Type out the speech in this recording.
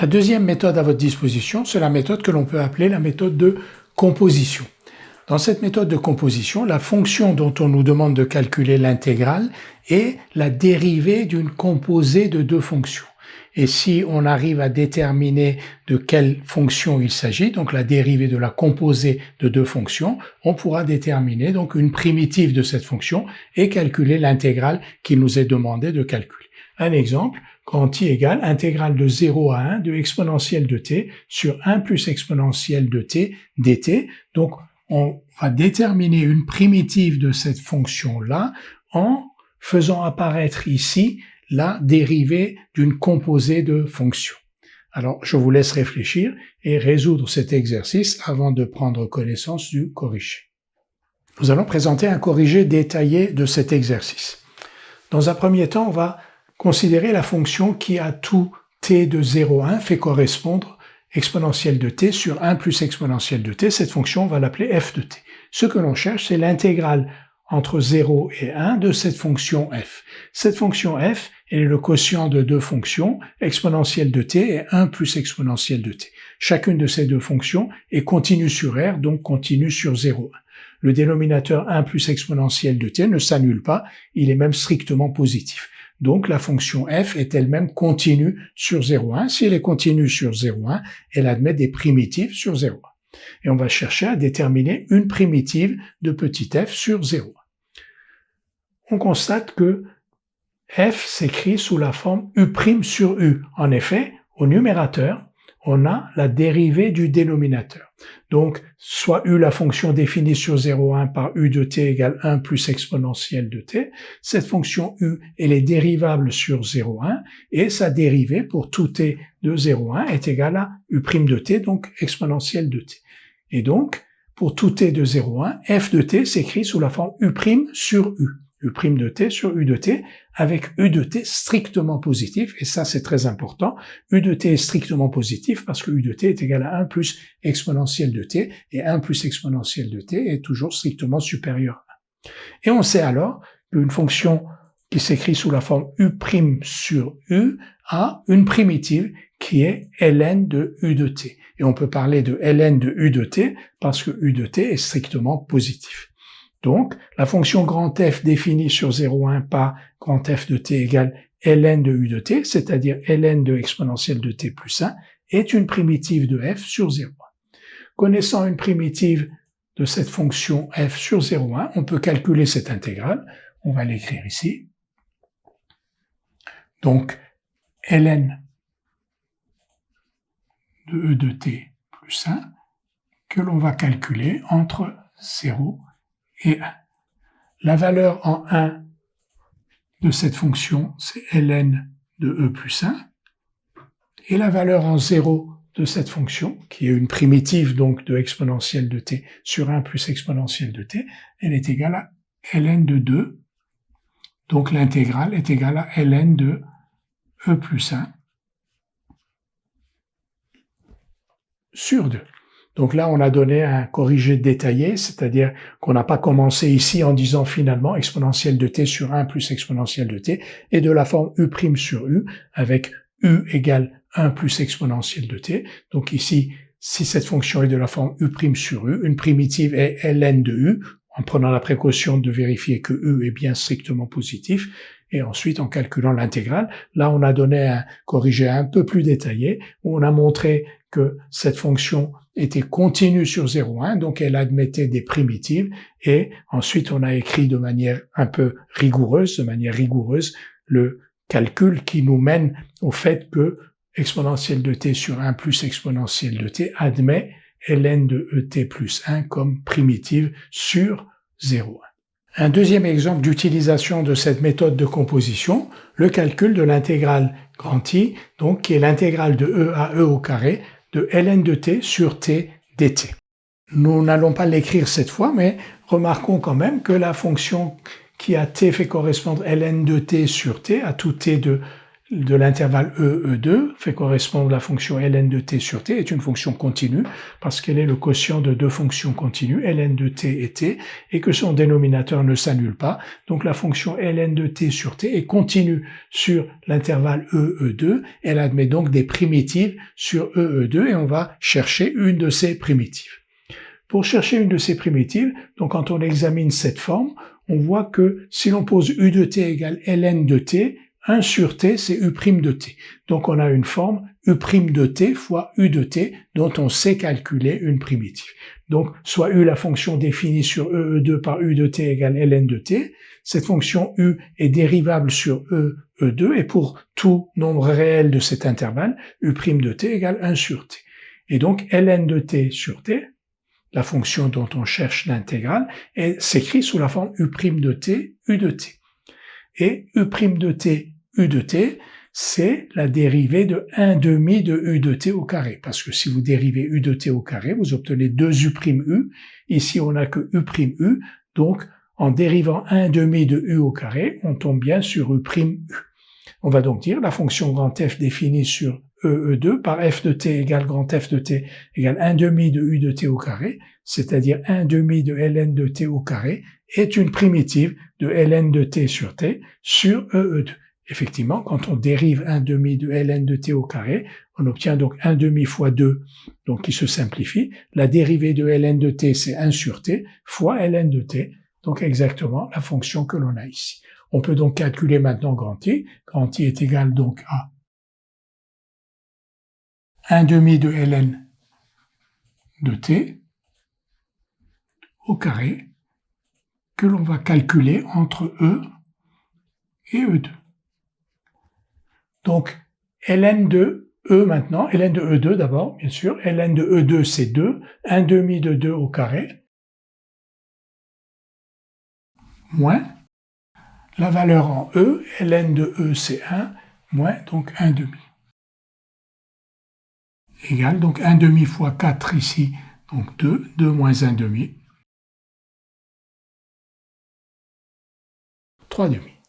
La deuxième méthode à votre disposition, c'est la méthode que l'on peut appeler la méthode de composition. Dans cette méthode de composition, la fonction dont on nous demande de calculer l'intégrale est la dérivée d'une composée de deux fonctions. Et si on arrive à déterminer de quelle fonction il s'agit, donc la dérivée de la composée de deux fonctions, on pourra déterminer donc une primitive de cette fonction et calculer l'intégrale qu'il nous est demandé de calculer. Un exemple, quand i égale intégrale de 0 à 1 de exponentielle de t sur 1 plus exponentielle de t dt. Donc, on va déterminer une primitive de cette fonction-là en faisant apparaître ici la dérivée d'une composée de fonctions. Alors, je vous laisse réfléchir et résoudre cet exercice avant de prendre connaissance du corrigé. Nous allons présenter un corrigé détaillé de cet exercice. Dans un premier temps, on va considérer la fonction qui à tout t de 0 à 1 fait correspondre exponentielle de t sur 1 plus exponentielle de t. Cette fonction, on va l'appeler f de t. Ce que l'on cherche, c'est l'intégrale entre 0 et 1 de cette fonction f. Cette fonction f est le quotient de deux fonctions, exponentielle de t et 1 plus exponentielle de t. Chacune de ces deux fonctions est continue sur R, donc continue sur 0,1. Le dénominateur 1 plus exponentielle de t ne s'annule pas, il est même strictement positif. Donc la fonction f est elle-même continue sur 0,1. Si elle est continue sur 0,1, elle admet des primitives sur 0,1. Et on va chercher à déterminer une primitive de petit f sur 0,1. On constate que f s'écrit sous la forme u' sur u. En effet, au numérateur, on a la dérivée du dénominateur. Donc, soit u la fonction définie sur 0,1 par u de t égale 1 plus exponentielle de t. Cette fonction u, elle est dérivable sur 0,1 et sa dérivée pour tout t de 0,1 est égale à u' de t, donc exponentielle de t. Et donc, pour tout t de 0,1, f de t s'écrit sous la forme u' sur u. U' de t sur u de t, avec u de t strictement positif, et ça c'est très important. U de t est strictement positif parce que u de t est égal à 1 plus exponentielle de t, et 1 plus exponentielle de t est toujours strictement supérieur à 1. Et on sait alors qu'une fonction qui s'écrit sous la forme u' sur u a une primitive qui est ln de u de t. Et on peut parler de ln de u de t parce que u de t est strictement positif. Donc, la fonction grand F définie sur 0,1 par grand F de t égale ln de u de t, c'est-à-dire ln de exponentielle de t plus 1, est une primitive de f sur 0,1. Connaissant une primitive de cette fonction f sur 0,1, on peut calculer cette intégrale. On va l'écrire ici. Donc, ln de e de t plus 1, que l'on va calculer entre 0 et 1. La valeur en 1 de cette fonction, c'est ln de e plus 1, et la valeur en 0 de cette fonction, qui est une primitive donc de exponentielle de t sur 1 plus exponentielle de t, elle est égale à ln de 2, donc l'intégrale est égale à ln de e plus 1 sur 2. Donc là, on a donné un corrigé détaillé, c'est-à-dire qu'on n'a pas commencé ici en disant finalement exponentielle de t sur 1 plus exponentielle de t, et de la forme u' sur u, avec u égale 1 plus exponentielle de t. Donc ici, si cette fonction est de la forme u' sur u, une primitive est ln de u, en prenant la précaution de vérifier que u est bien strictement positif, et ensuite en calculant l'intégrale. Là, on a donné un corrigé un peu plus détaillé, où on a montré que cette fonction était continue sur 0,1, donc elle admettait des primitives, et ensuite on a écrit de manière un peu rigoureuse, le calcul qui nous mène au fait que exponentielle de t sur 1 plus exponentielle de t admet ln de et plus 1 comme primitive sur 0,1. Un deuxième exemple d'utilisation de cette méthode de composition, le calcul de l'intégrale grand I, donc qui est l'intégrale de e à e au carré de ln de t sur t dt. Nous n'allons pas l'écrire cette fois, mais remarquons quand même que la fonction qui à t fait correspondre ln de t sur t, à tout t de de l'intervalle E2 fait correspondre la fonction ln de t sur t, est une fonction continue parce qu'elle est le quotient de deux fonctions continues, ln de t et t, et que son dénominateur ne s'annule pas. Donc la fonction ln de t sur t est continue sur l'intervalle E2, elle admet donc des primitives sur E2 et on va chercher une de ces primitives. Pour chercher une de ces primitives, donc quand on examine cette forme, on voit que si l'on pose u de t égale ln de t, 1 sur t, c'est u' de t. Donc on a une forme u' de t fois u de t dont on sait calculer une primitive. Donc soit u la fonction définie sur E2 par u de t égale ln de t, cette fonction u est dérivable sur E2 et pour tout nombre réel de cet intervalle, u' de t égale 1 sur t. Et donc ln de t sur t, la fonction dont on cherche l'intégrale, s'écrit sous la forme u' de t, u de t. Et u' de t, u de t, c'est la dérivée de 1 demi de u de t au carré. Parce que si vous dérivez u de t au carré, vous obtenez 2u'. Ici, on n'a que u'. Donc, en dérivant 1 demi de u au carré, on tombe bien sur u'. On va donc dire la fonction grand F définie sur E2 par f de t égale grand F de t égale 1 demi de u de t au carré, c'est-à-dire 1 demi de ln de t au carré, est une primitive de ln de t sur t sur E2. Effectivement, quand on dérive 1 demi de ln de t au carré, on obtient donc 1 demi fois 2, donc qui se simplifie. La dérivée de ln de t, c'est 1 sur t, fois ln de t, donc exactement la fonction que l'on a ici. On peut donc calculer maintenant grand I. Grand I est égal donc à 1 demi de ln de t au carré que l'on va calculer entre E et E2. Donc, ln de E maintenant, ln de E2 d'abord, bien sûr, ln de E2 c'est 2, 1 demi de 2 au carré, moins la valeur en E, ln de E c'est 1, moins donc 1 demi. Égale donc 1 demi fois 4 ici, donc 2, 2 moins 1 demi, 3 demi.